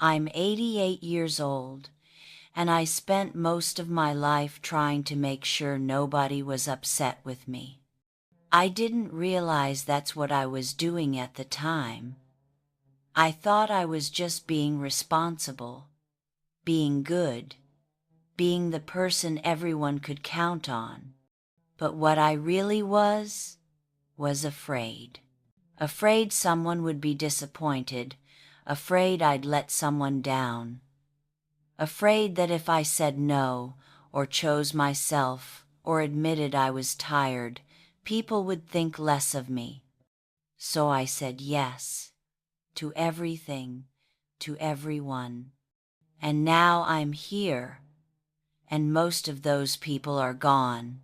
I'm 88 years old, and I spent most of my life trying to make sure nobody was upset with me. I didn't realize that's what I was doing at the time. I thought I was just being responsible, being good, being the person everyone could count on. But what I really was afraid. Afraid someone would be disappointed, afraid I'd let someone down. Afraid that if I said no, or chose myself, or admitted I was tired, people would think less of me. So I said yes, to everything, to everyone. And now I'm here, and most of those people are gone.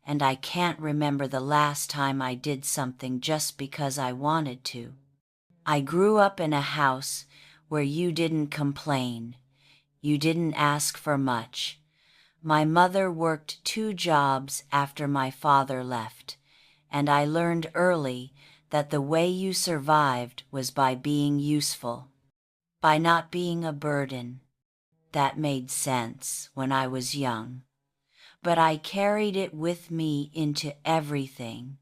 And I can't remember the last time I did something just because I wanted to. I grew up in a house where you didn't complain. You didn't ask for much. My mother worked 2 jobs after my father left, and I learned early that the way you survived was by being useful, by not being a burden. That made sense when I was young, but I carried it with me into everything.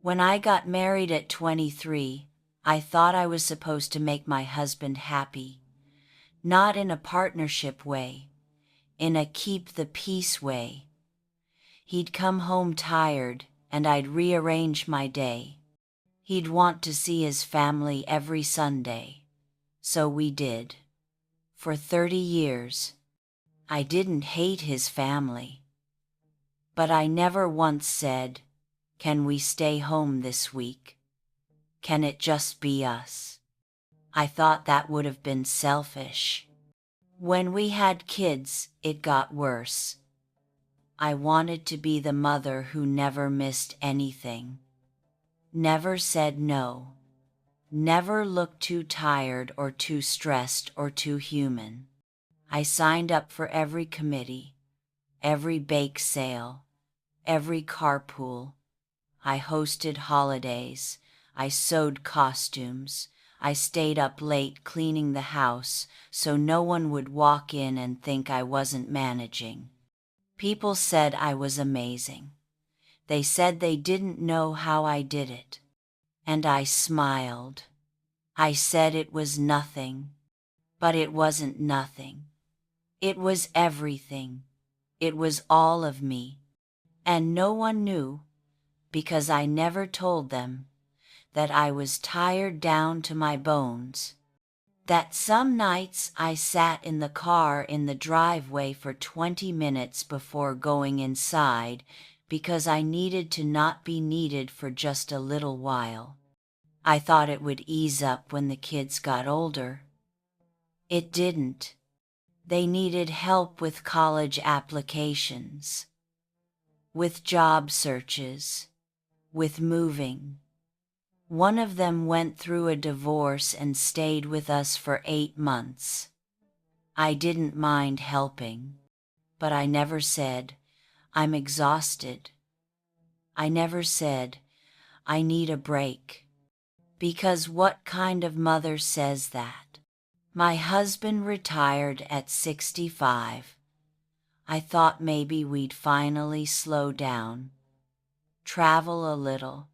When I got married at 23, I thought I was supposed to make my husband happy, not in a partnership way, in a keep the peace way. He'd come home tired, and I'd rearrange my day. He'd want to see his family every Sunday. So we did. For 30 years. I didn't hate his family. But I never once said, "Can we stay home this week? Can it just be us?" I thought that would have been selfish. When we had kids, it got worse. I wanted to be the mother who never missed anything, never said no, never looked too tired or too stressed or too human. I signed up for every committee, every bake sale, every carpool. I hosted holidays. I sewed costumes. I stayed up late cleaning the house so no one would walk in and think I wasn't managing. People said I was amazing. They said they didn't know how I did it. And I smiled. I said it was nothing. But it wasn't nothing. It was everything. It was all of me. And no one knew, because I never told them, that I was tired down to my bones. That some nights I sat in the car in the driveway for 20 minutes before going inside because I needed to not be needed for just a little while. I thought it would ease up when the kids got older. It didn't. They needed help with college applications, with job searches, with moving. One of them went through a divorce and stayed with us for 8 months. I didn't mind helping, but I never said, "I'm exhausted." I never said, "I need a break." Because what kind of mother says that? My husband retired at 65. I thought maybe we'd finally slow down, travel a little,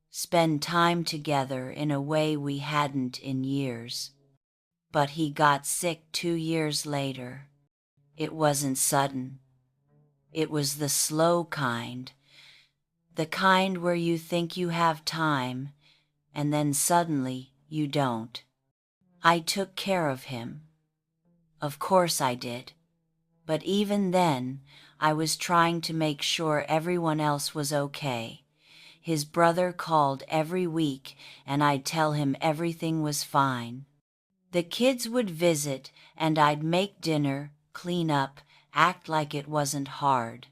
spend time together in a way we hadn't in years. But he got sick 2 years later. It wasn't sudden. It was the slow kind, the kind where you think you have time, and then suddenly you don't. I took care of him. Of course I did. But even then, I was trying to make sure everyone else was okay. His brother called every week, and I'd tell him everything was fine. The kids would visit, and I'd make dinner, clean up, act like it wasn't hard.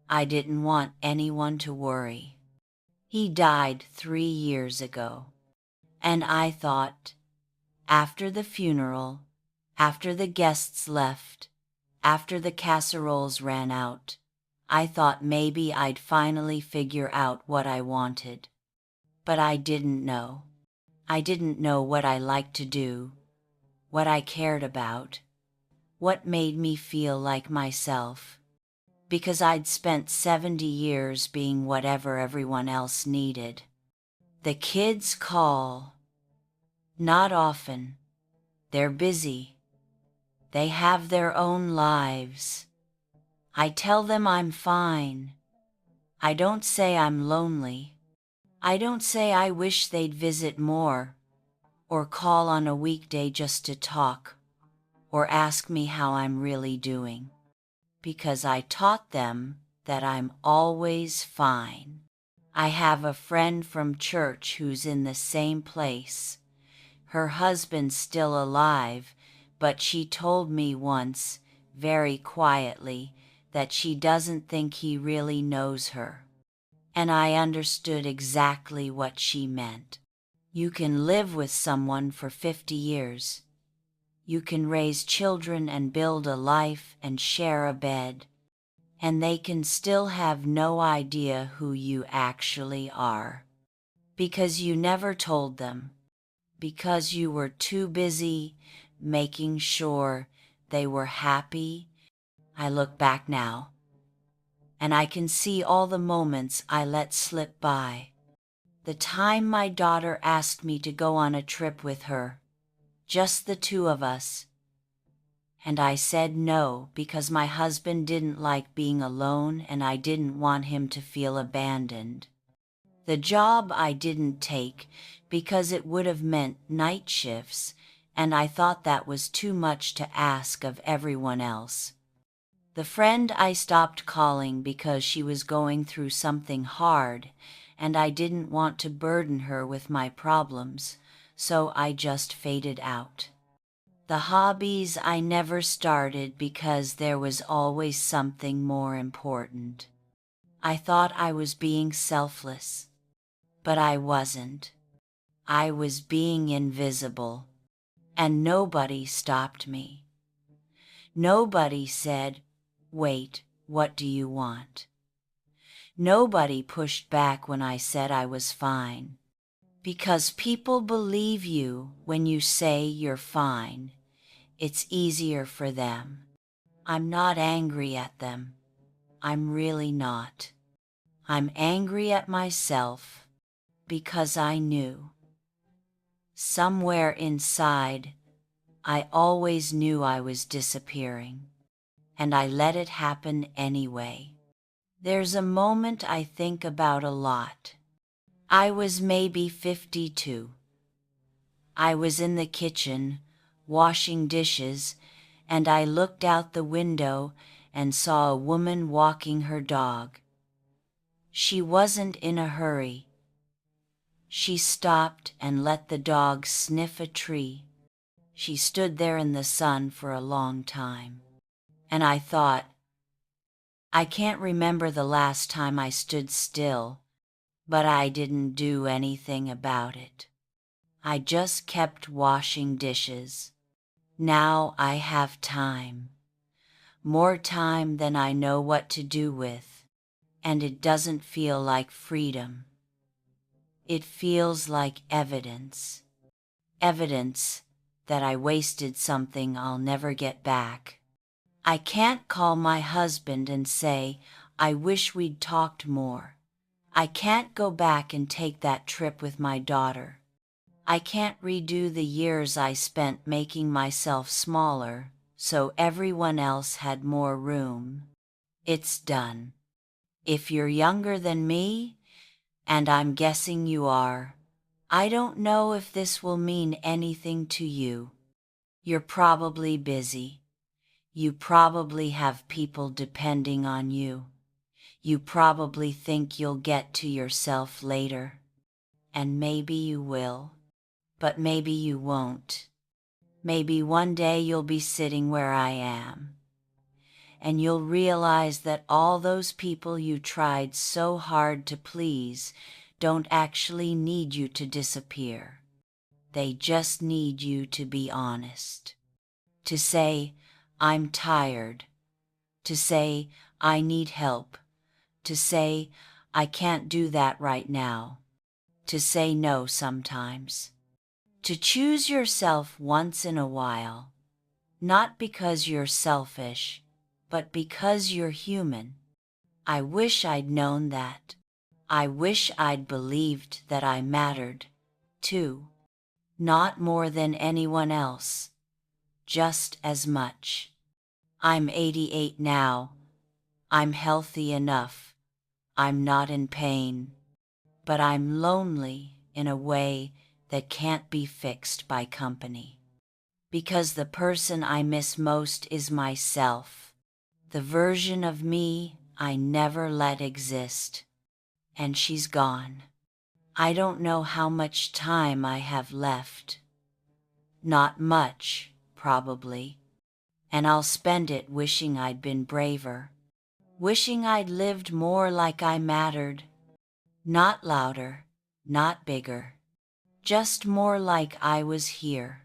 I didn't want anyone to worry. He died 3 years ago. And I thought, after the funeral, after the guests left, after the casseroles ran out, I thought maybe I'd finally figure out what I wanted. But I didn't know. I didn't know what I liked to do, what I cared about, what made me feel like myself, because I'd spent 70 years being whatever everyone else needed. The kids call. Not often. They're busy. They have their own lives. I tell them I'm fine. I don't say I'm lonely. I don't say I wish they'd visit more, or call on a weekday just to talk, or ask me how I'm really doing, because I taught them that I'm always fine. I have a friend from church who's in the same place. Her husband's still alive, but she told me once, very quietly, that she doesn't think he really knows her. And I understood exactly what she meant. You can live with someone for 50 years. You can raise children and build a life and share a bed, and they can still have no idea who you actually are. Because you never told them. Because you were too busy making sure they were happy. I look back now, and I can see all the moments I let slip by. The time my daughter asked me to go on a trip with her, just the two of us, and I said no because my husband didn't like being alone and I didn't want him to feel abandoned. The job I didn't take because it would have meant night shifts, and I thought that was too much to ask of everyone else. The friend I stopped calling because she was going through something hard, and I didn't want to burden her with my problems, so I just faded out. The hobbies I never started because there was always something more important. I thought I was being selfless. But I wasn't. I was being invisible, and nobody stopped me. Nobody said, "Wait, what do you want?" Nobody pushed back when I said I was fine. Because people believe you when you say you're fine. It's easier for them. I'm not angry at them. I'm really not. I'm angry at myself. Because I knew. Somewhere inside, I always knew I was disappearing, and I let it happen anyway. There's a moment I think about a lot. I was maybe 52. I was in the kitchen, washing dishes, and I looked out the window and saw a woman walking her dog. She wasn't in a hurry. She stopped and let the dog sniff a tree. She stood there in the sun for a long time. And I thought, I can't remember the last time I stood still, but I didn't do anything about it. I just kept washing dishes. Now I have time. More time than I know what to do with. And it doesn't feel like freedom. It feels like evidence. Evidence that I wasted something I'll never get back. I can't call my husband and say, I wish we'd talked more. I can't go back and take that trip with my daughter. I can't redo the years I spent making myself smaller so everyone else had more room. It's done. If you're younger than me, and I'm guessing you are, I don't know if this will mean anything to you. You're probably busy. You probably have people depending on you. You probably think you'll get to yourself later. And maybe you will, but maybe you won't. Maybe one day you'll be sitting where I am, and you'll realize that all those people you tried so hard to please don't actually need you to disappear. They just need you to be honest. To say, I'm tired. To say, I need help. To say, I can't do that right now. To say no sometimes. To choose yourself once in a while, not because you're selfish, but because you're human. I wish I'd known that. I wish I'd believed that I mattered, too. Not more than anyone else, just as much. I'm 88 now. I'm healthy enough. I'm not in pain. But I'm lonely in a way that can't be fixed by company. Because the person I miss most is myself, the version of me I never let exist. And she's gone. I don't know how much time I have left. Not much, probably. And I'll spend it wishing I'd been braver, wishing I'd lived more like I mattered. Not louder, not bigger, just more like I was here.